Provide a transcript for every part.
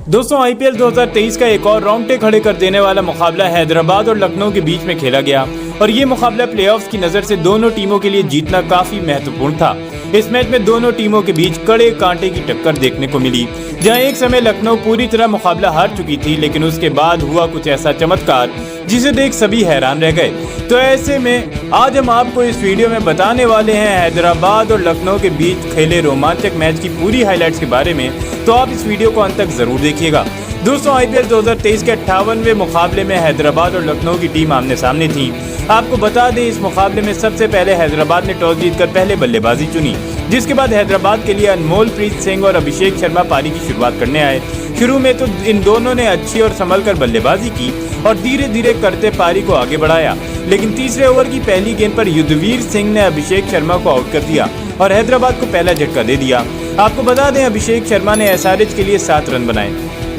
दोस्तों आईपीएल 2023 का एक और रोंगटे खड़े कर देने वाला मुकाबला हैदराबाद और लखनऊ के बीच में खेला गया और ये मुकाबला प्लेऑफ्स की नजर से दोनों टीमों के लिए जीतना काफी महत्वपूर्ण था। इस मैच में दोनों टीमों के बीच कड़े कांटे की टक्कर देखने को मिली, जहां एक समय लखनऊ पूरी तरह मुकाबला हार चुकी थी, लेकिन उसके बाद हुआ कुछ ऐसा चमत्कार जिसे देख सभी हैरान रह गए। तो ऐसे में आज हम आपको इस वीडियो में बताने वाले हैं हैदराबाद और लखनऊ के बीच खेले रोमांचक मैच की पूरी हाइलाइट्स के बारे में, तो आप इस वीडियो को अंत तक जरूर देखिएगा। दोस्तों आईपीएल 2023 के 58वें मुकाबले में हैदराबाद और लखनऊ की टीम आमने सामने थी। आपको बता दें इस मुकाबले में सबसे पहले हैदराबाद ने टॉस जीतकर पहले बल्लेबाजी चुनी, जिसके बाद हैदराबाद के लिए अनमोलप्रीत सिंह और अभिषेक शर्मा पारी की शुरुआत करने आए। शुरू में तो इन दोनों ने अच्छी और संभल कर बल्लेबाजी की और धीरे धीरे करते पारी को आगे बढ़ाया, लेकिन तीसरे ओवर की पहली गेंद पर युद्धवीर सिंह ने अभिषेक शर्मा को आउट कर दिया और हैदराबाद को पहला झटका दे दिया। आपको बता दें अभिषेक शर्मा ने एसआरएच के लिए 7 रन बनाए,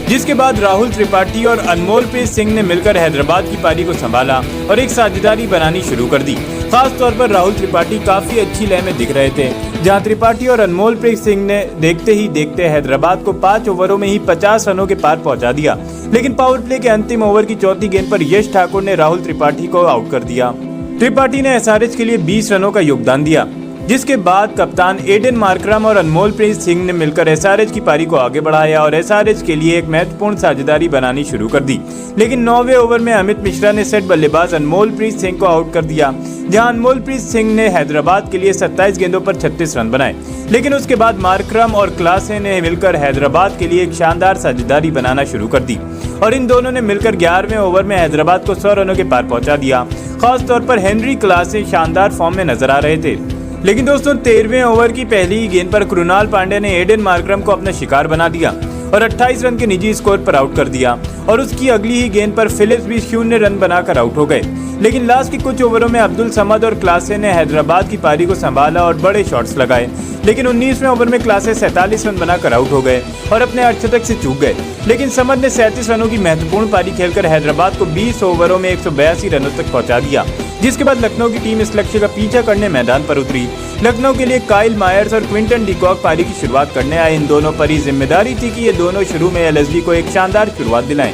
जिसके बाद राहुल त्रिपाठी और अनमोलप्रीत सिंह ने मिलकर हैदराबाद की पारी को संभाला और एक साझेदारी बनानी शुरू कर दी। खास तौर पर राहुल त्रिपाठी काफी अच्छी लय में दिख रहे थे, जहां त्रिपाठी और अनमोलप्रीत सिंह ने देखते ही देखते हैदराबाद को 5 ओवरों में ही 50 रनों के पार पहुंचा दिया। लेकिन पावर प्ले के अंतिम ओवर की चौथी गेंद पर यश ठाकुर ने राहुल त्रिपाठी को आउट कर दिया। त्रिपाठी ने एसआरएच के लिए 20 रनों का योगदान दिया, जिसके बाद कप्तान एडन मार्करम और अनमोलप्रीत सिंह ने मिलकर एसआरएच की पारी को आगे बढ़ाया और एसआरएच के लिए एक महत्वपूर्ण साझेदारी बनानी शुरू कर दी। लेकिन 9वें ओवर में अमित मिश्रा ने सेट बल्लेबाज अनमोलप्रीत सिंह को आउट कर दिया, जहां अनमोलप्रीत सिंह ने हैदराबाद के लिए 27 गेंदों पर 36 रन बनाए। लेकिन उसके बाद मार्करम और क्लासे ने मिलकर हैदराबाद के लिए एक शानदार साझेदारी बनाना शुरू कर दी और इन दोनों ने मिलकर 11वें ओवर में हैदराबाद को 100 रनों के पार पहुंचा दिया। खास तौर पर हेनरी क्लासे शानदार फॉर्म में नजर आ रहे थे। लेकिन दोस्तों 13वें ओवर की पहली गेंद पर कृणाल पांड्या ने एडन मार्करम को अपना शिकार बना दिया और 28 रन के निजी स्कोर पर आउट कर दिया और उसकी अगली ही गेंद पर फिलिप्स भी 0 रन बनाकर आउट हो गए। लेकिन लास्ट के कुछ ओवरों में अब्दुल समद और क्लासे ने हैदराबाद की पारी को संभाला और बड़े शॉट्स लगाए। लेकिन 19वें ओवर में क्लासे 47 रन बनाकर आउट हो गए और अपने अर्धशतक से चूक गए। लेकिन समद ने 37 रनों की महत्वपूर्ण पारी खेलकर हैदराबाद को 20 ओवरों में 182 रनों तक पहुंचा दिया, जिसके बाद लखनऊ की टीम इस लक्ष्य का पीछा करने मैदान पर उतरी। लखनऊ के लिए काइल मायर्स और क्विंटन डिकॉक पारी की शुरुआत करने आए। इन दोनों पर ही जिम्मेदारी थी कि ये दोनों शुरू में एलएसजी को एक शानदार शुरुआत दिलाएं।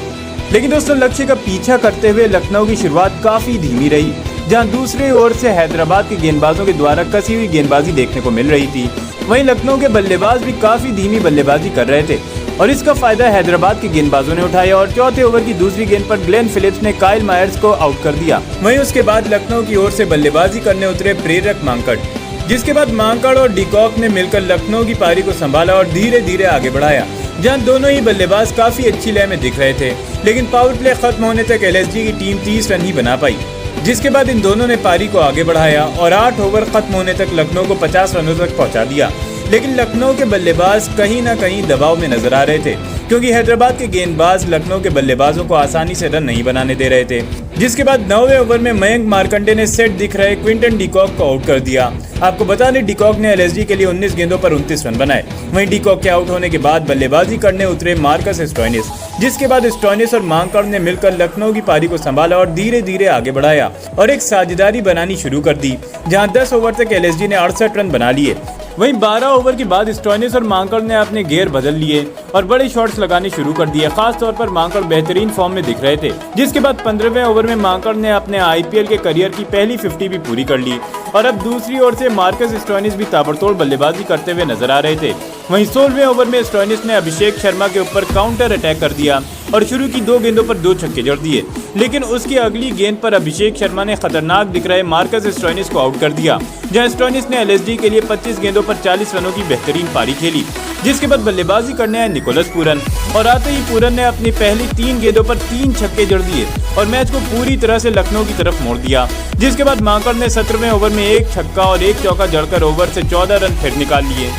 लेकिन दोस्तों लक्ष्य का पीछा करते हुए लखनऊ की शुरुआत काफी धीमी रही, जहां दूसरी ओर से हैदराबाद के गेंदबाजों के द्वारा कसी हुई गेंदबाजी देखने को मिल रही थी। वहीं लखनऊ के बल्लेबाज भी काफी धीमी बल्लेबाजी कर रहे थे और इसका फायदा हैदराबाद के गेंदबाजों ने उठाया और चौथे ओवर की दूसरी गेंद पर ग्लेन फिलिप्स ने काइल मायर्स को आउट कर दिया। वहीं उसके बाद लखनऊ की ओर से बल्लेबाजी करने उतरे प्रेरक मांकड़, जिसके बाद मांकड़ और डिकॉक ने मिलकर लखनऊ की पारी को संभाला और धीरे धीरे आगे बढ़ाया, जहां दोनों ही बल्लेबाज काफी अच्छी लय में दिख रहे थे। लेकिन पावर प्ले खत्म होने तक एलएसजी की टीम 30 रन ही बना पाई, जिसके बाद इन दोनों ने पारी को आगे बढ़ाया और 8 ओवर खत्म होने तक लखनऊ को 50 रनों तक पहुंचा दिया। लेकिन लखनऊ के बल्लेबाज कहीं ना कहीं दबाव में नजर आ रहे थे, क्योंकि हैदराबाद के गेंदबाज लखनऊ के बल्लेबाजों को आसानी से रन नहीं बनाने दे रहे थे। जिसके बाद 9वें ओवर में मयंक मार्कंडे ने सेट दिख रहे क्विंटन डिकॉक को आउट कर दिया। आपको बता दें डिकॉक ने एलएसजी के लिए 19 गेंदों पर 29 रन बनाए। वहीं डिकॉक के आउट होने के बाद बल्लेबाजी करने उतरे मार्कस स्टोइनिस, जिसके बाद स्टोइनिस और मांकड़ ने मिलकर लखनऊ की पारी को संभाला और धीरे धीरे आगे बढ़ाया और एक साझेदारी बनानी शुरू कर दी, जहां 10 ओवर तक एलएसजी ने 68 रन बना लिए। वहीं 12 ओवर के बाद स्टोइनिस और मांकड़ ने अपने गियर बदल लिए और बड़े शॉट्स लगाने शुरू कर दिए। खास तौर पर मांकड़ बेहतरीन फॉर्म में दिख रहे थे, जिसके बाद 15वें ओवर में मांकड़ ने अपने आईपीएल के करियर की पहली 50 भी पूरी कर ली और अब दूसरी ओर से मार्कस स्टोइनिस भी ताबड़तोड़ बल्लेबाजी करते हुए नजर आ रहे थे। वहीं 16वें ओवर में स्टोइनिस ने अभिषेक शर्मा के ऊपर काउंटर अटैक कर दिया और शुरू की 2 गेंदों पर 2 छक्के जड़ दिए। लेकिन उसकी अगली गेंद पर अभिषेक शर्मा ने खतरनाक दिख रहे मार्कस स्टोइनिस को आउट कर दिया, जहां स्टोइनिस ने एलएसजी के लिए 25 गेंदों पर 40 रनों की बेहतरीन पारी खेली। जिसके बाद बल्लेबाजी करने आए निकोलस पूरन और आते ही पूरन ने अपनी पहली 3 गेंदों पर 3 छक्के जड़ दिए और मैच को पूरी तरह से लखनऊ की तरफ मोड़ दिया। जिसके बाद मांकड़ ने 17वें ओवर में 1 छक्का और 1 चौका जड़कर ओवर से 14 रन फिर निकाल लिए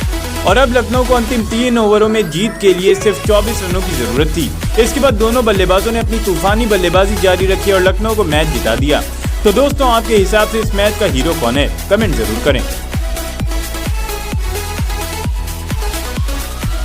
और अब लखनऊ को अंतिम 3 ओवरों में जीत के लिए सिर्फ 24 रनों की जरूरत थी। इसके बाद दोनों बल्लेबाजों ने अपनी तूफानी बल्लेबाजी जारी रखी और लखनऊ को मैच जिता दिया। तो दोस्तों आपके हिसाब से इस मैच का हीरो कौन है, कमेंट जरूर करें।